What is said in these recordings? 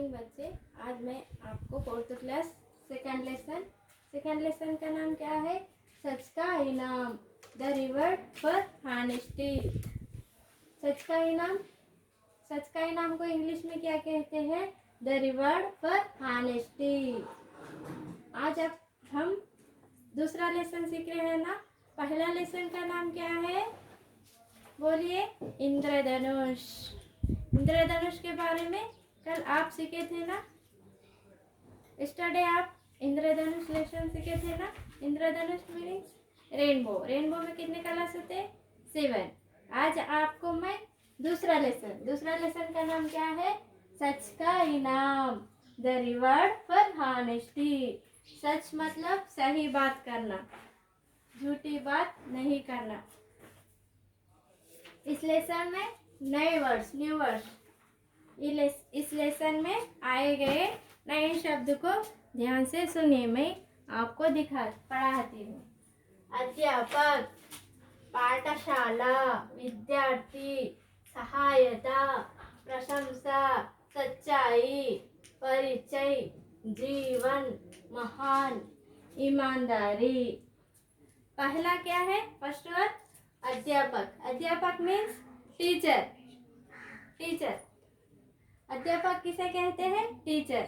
Morning बच्चे। आज मैं आपको फोर्थ क्लास सेकंड लेसन का नाम क्या है? सच का इनाम, द रिवॉर्ड फॉर हॉनेस्टी। सच का इनाम को इंग्लिश में क्या कहते हैं? The reward for honesty. आज अब हम दूसरा लेसन सीख रहे हैं ना। पहला लेसन का नाम क्या है? बोलिए। इंद्रधनुष। इंद्रधनुष के बारे में कल आप सीखे थे ना। स्टडी आप इंद्रधनुष लेसन सीखे थे ना। इंद्रधनुष मीनिंग्स रेनबो। रेनबो में कितने कलर्स होते हैं? 7। आज आपको मैं दूसरा लेसन का नाम क्या है? सच का इनाम, द रिवॉर्ड फॉर हॉनेस्टी। सच मतलब सही बात करना, झूठी बात नहीं करना। इस लेसन में न्यू वर्ड्स इस लेसन में आए गए नए शब्द को ध्यान से सुनिए। मैं आपको पढ़ाती हूँ। अध्यापक, पाठशाला, विद्यार्थी, सहायता, प्रशंसा, सच्चाई, परिचय, जीवन, महान, ईमानदारी। पहला क्या है? फर्स्ट वर्ड अध्यापक। अध्यापक मीन्स टीचर। अध्यापक किसे कहते हैं? टीचर।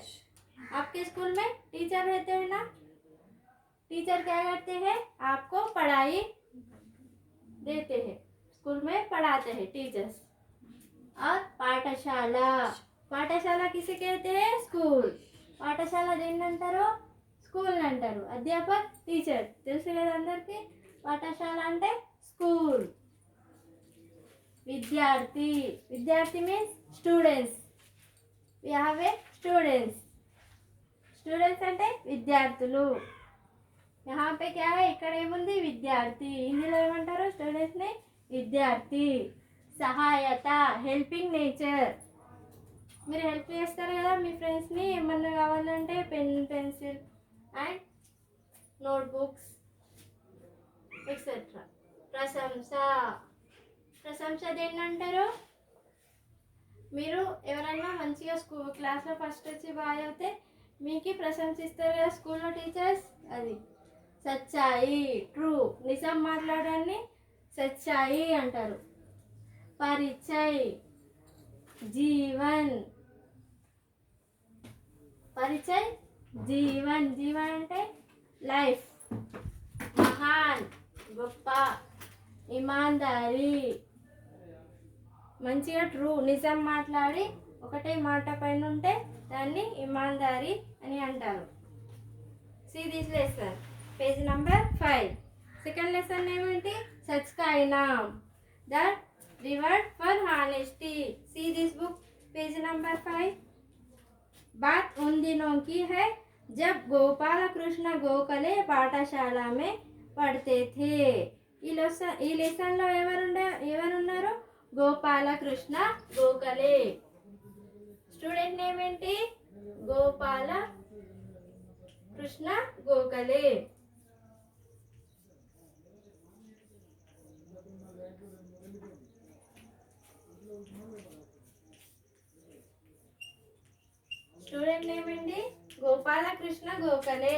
आपके स्कूल में टीचर रहते हैं ना। टीचर क्या करते हैं? आपको पढ़ाई देते हैं, स्कूल में पढ़ाते हैं टीचर्स। और पाठशाला किसे कहते हैं? स्कूल। पाठशाला देन्నంటారు, స్కూల్ అంటారు। అధ్యాపక్ టీచర్ తెలుసు కదా అందరికి। పాఠశాల అంటే స్కూల్। విద్యార్థి means students. We have a students అంటే విద్యార్థులు। यहाँ पे क्या है? ఇక్కడ ఏముంది? విద్యార్థి। హిందీలో ఏమంటారు స్టూడెంట్స్ ని? విద్యార్థి। సహాయత, హెల్పింగ్ నేచర్। మీరు హెల్ప్ చేస్తారు కదా మీ ఫ్రెండ్స్ని, ఏమన్నా కావాలంటే pen, pencil and notebooks etcetera. ప్రశంస దేన్ని అంటారు? మీరు ఎవరైనా మంచిగా క్లాస్లో ఫస్ట్ వచ్చి బాగా చదివితే మీకు ప్రశంసిస్తారు కదా స్కూల్లో టీచర్స్, అది। సచ్చాయి, ట్రూ, నిజం మాట్లాడాన్ని సచ్చాయి అంటారు। పరిచయ్, జీవన్ అంటే లైఫ్। మహాన్, గొప్ప। ఇమాందారీ, మంచిగా ట్రూ, నిజం మాట్లాడి ఒకటే మాట పైన ఉంటే దాన్ని ఇమాందారీ అని అంటారు। See this lesson, page number 5. Second lesson ఏమిటి? సచ్ కా ఇనామ్, the reward for honesty. See this book, page number 5। बात उन दिनों की है जब गोपाल कृष्ण गोखले पाठशाला में पढ़ते थे। ఈ లెసన్లో ఎవరున్నారు? గోపాల కృష్ణ గోఖలే। స్టూడెంట్ నేమ్ ఏంటి? గోపాల కృష్ణ గోఖలే। स्टूडेंट नेम है गोपाल कृष्ण गोखले।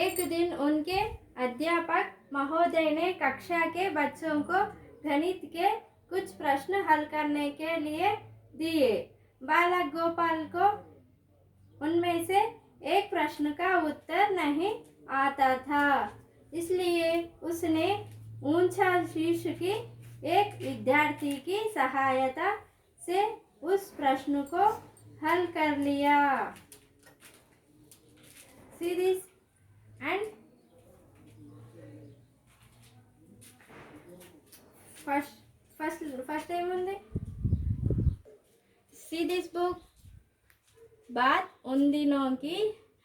एक दिन उनके अध्यापक महोदय ने कक्षा के बच्चों को गणित के कुछ प्रश्न हल करने के लिए दिए। बालक गोपाल को उनमें से एक प्रश्न का उत्तर नहीं आता था, इसलिए उसने ऊंचा शीर्ष की एक विद्यार्थी की सहायता से उस प्रश्न को हल कर लिया। See this and first time on the see this book। बात उन दिनों की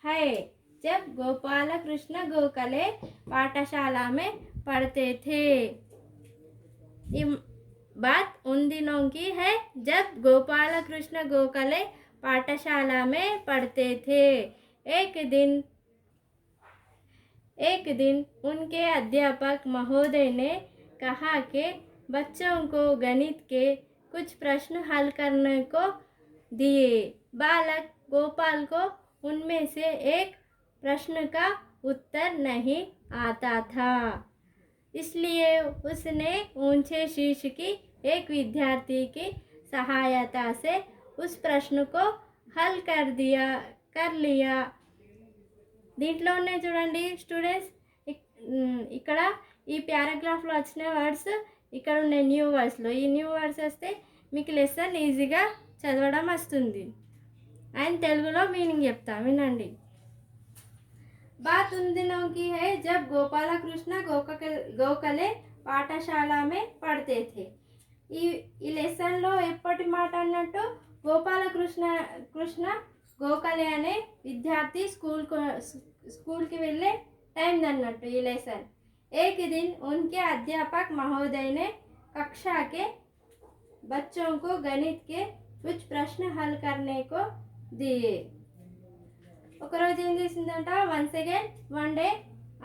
है जब गोपाल कृष्ण गोखले पाठशाला में पढ़ते थे। बात उन दिनों की है जब गोपाल कृष्ण गोखले पाठशाला में पढ़ते थे। एक दिन उनके अध्यापक महोदय ने कहा कि बच्चों को गणित के कुछ प्रश्न हल करने को दिए। बालक गोपाल को उनमें से एक प्रश्न का उत्तर नहीं आता था, इसलिए उसने ऊंचे शीर्ष की एक विद्यार्थी की सहायता से उस प्रश्न को हल कर लिया। దీంట్లో ఉన్నాయి చూడండి స్టూడెంట్స్, ఇక్కడ ఈ పారాగ్రాఫ్లో వచ్చిన వర్డ్స్ ఇక్కడ ఉన్నాయి న్యూ వర్డ్స్లో. ఈ న్యూ వర్డ్స్ వస్తే మీకు లెసన్ ఈజీగా చదవడం వస్తుంది. అండ్ తెలుగులో మీనింగ్ చెప్తా వినండి. बात उन दिनों की है जब गोपाल कृष्ण గోఖలే పాఠశాల में పढ़ते थे. ఈ లెసన్లో ఎప్పటి మాట అన్నట్టు గోపాలకృష్ణ గోఖలే అనే విద్యార్థి స్కూల్కి వెళ్ళే టైం అన్నట్టు ఈ లెసన్. एक दिन उनके अध्यापक महोदय ने कक्षा के बच्चों को गणित के कुछ प्रश्न हल करने को दिए. ఒకరోజు ఏం చేసిందంట, వన్స్ అగైన్ వన్ డే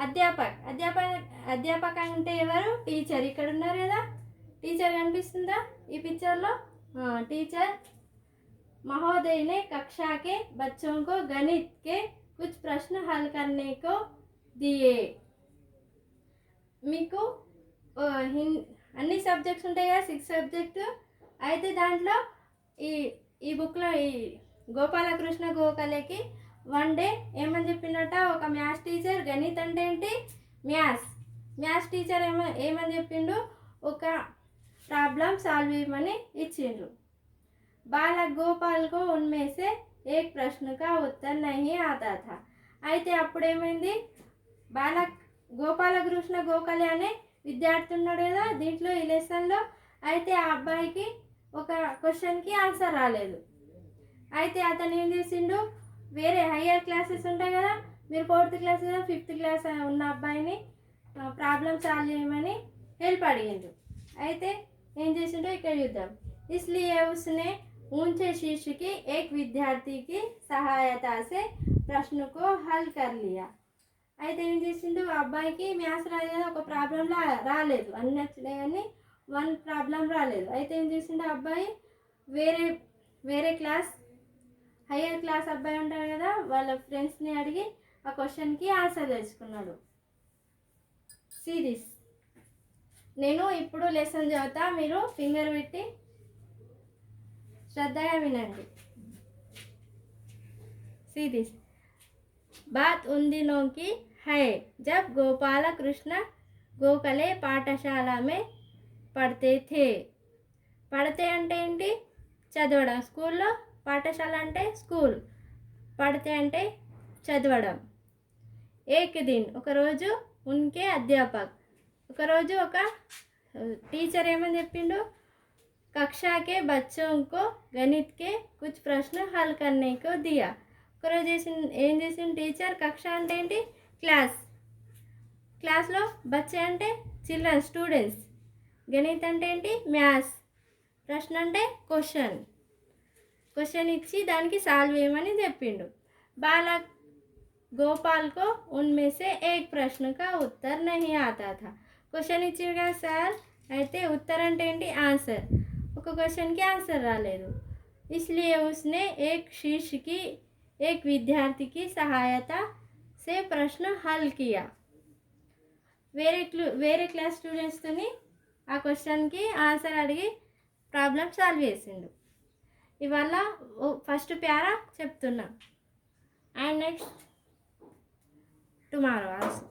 అధ్యాపక్ అంటే ఎవరు, టీచర్. ఇక్కడ ఉన్నారు కదా, టీచర్ కనిపిస్తుందా ఈ పిక్చర్లో. టీచర్ महोदय ने कक्षा के बच्चों को गणित के कुछ प्रश्न हल करने को दिए. మీకు అన్ని సబ్జెక్ట్స్ ఉంటాయి కదా, 6 సబ్జెక్టు. అయితే దాంట్లో ఈ బుక్లో ఈ గోపాలకృష్ణ గోఖలేకి వన్ డే ఏమని చెప్పినట్ట, ఒక మ్యాథ్స్ టీచర్, గణిత్ అంటే ఏంటి మ్యాథ్స్ టీచర్ ఏమని చెప్పిండు, ఒక ప్రాబ్లం సాల్వ్ చేయమని ఇచ్చిండ్రు. बालक गोपाल को उनमें से एक प्रश्न का उत्तर नहीं आता था. అయితే అప్పుడేమైంది, గోపాలకృష్ణ గోఖలే అనే విద్యార్థి ఉన్నాడు కదా దీంట్లో ఈ లెసన్లో. అయితే ఆ అబ్బాయికి ఒక క్వశ్చన్కి ఆన్సర్ రాలేదు. అయితే అతను ఏం చేసిండు, వేరే హయ్యర్ క్లాసెస్ ఉంటాయి కదా, మీరు 4th క్లాస్ కదా, 5th క్లాస్ ఉన్న అబ్బాయిని ప్రాబ్లం సాల్వ్ చేయమని హెల్ప్ అడిగిండు. అయితే ఏం చేసిండో ఇక్కడ చూద్దాం. इसलिए उसने ऊंचे शीर्ष की एक विद्यार्थी की सहायता से प्रश्न को हल कर लिया. అయితే ఏం చేసిండు, అబ్బాయికి మ్యాథ్స్ రాలేదు, ఒక ప్రాబ్లం రాలేదు, అన్నీ వచ్చినాయి కానీ వన్ ప్రాబ్లం రాలేదు. అయితే ఏం చేసిండు, అబ్బాయి వేరే క్లాస్ హయ్యర్ క్లాస్ అబ్బాయి ఉంటాడు కదా, వాళ్ళ ఫ్రెండ్స్ని అడిగి ఆ క్వశ్చన్కి ఆన్సర్ తెలుసుకున్నాడు. See this. నేను ఇప్పుడు లెసన్ చదువుతా, మీరు ఫింగర్ పెట్టి श्रद्धा विनंडी. सीधी बात उन दिनों की है जब गोपालकृष्ण गोखले पाठशाला में पढ़ते थे. पढ़ते అంటే ఏంటి, చదవడం. స్కూల్లో పాఠశాల అంటే స్కూల్, పढ़ते అంటే చదవడం. एक दिन ఒకరోజు उनके अध्यापक ఒకరోజు ఒక టీచర్ ఏమని చెప్పిండు, कक्षा के बच्चों को गणित के कुछ प्रश्न हल करने को दिया. ఏం చేసిన టీచర్, కక్ష అంటే ఏంటి క్లాస్లో, బచ్చే అంటే చిల్డ్రన్ స్టూడెంట్స్, గణిత్ అంటే ఏంటి మ్యాథ్స్, ప్రశ్న అంటే క్వశ్చన్ ఇచ్చి దానికి సాల్వ్ చేయమని చెప్పిండు. బాలక్ గోపాల్ को उनमें से एक प्रश्न का उत्तर नहीं आता था. క్వశ్చన్ ఇచ్చిండు కదా సార్, అయితే ఉత్తరం అంటే ఏంటి ఆన్సర్, ఒక క్వశ్చన్కి ఆన్సర్ రాలేదు. इसलिए उसने एक शीर्ष की एक विद्यार्थी की सहायता से प्रश्न हल किया. వేరే క్లాస్ స్టూడెంట్స్తోని ఆ క్వశ్చన్కి ఆన్సర్ అడిగి ప్రాబ్లం సాల్వ్ చేసిండు. ఇవాళ ఫస్ట్ ప్యారా చెప్తున్నా, అండ్ నెక్స్ట్ టుమారో ఆల్సో.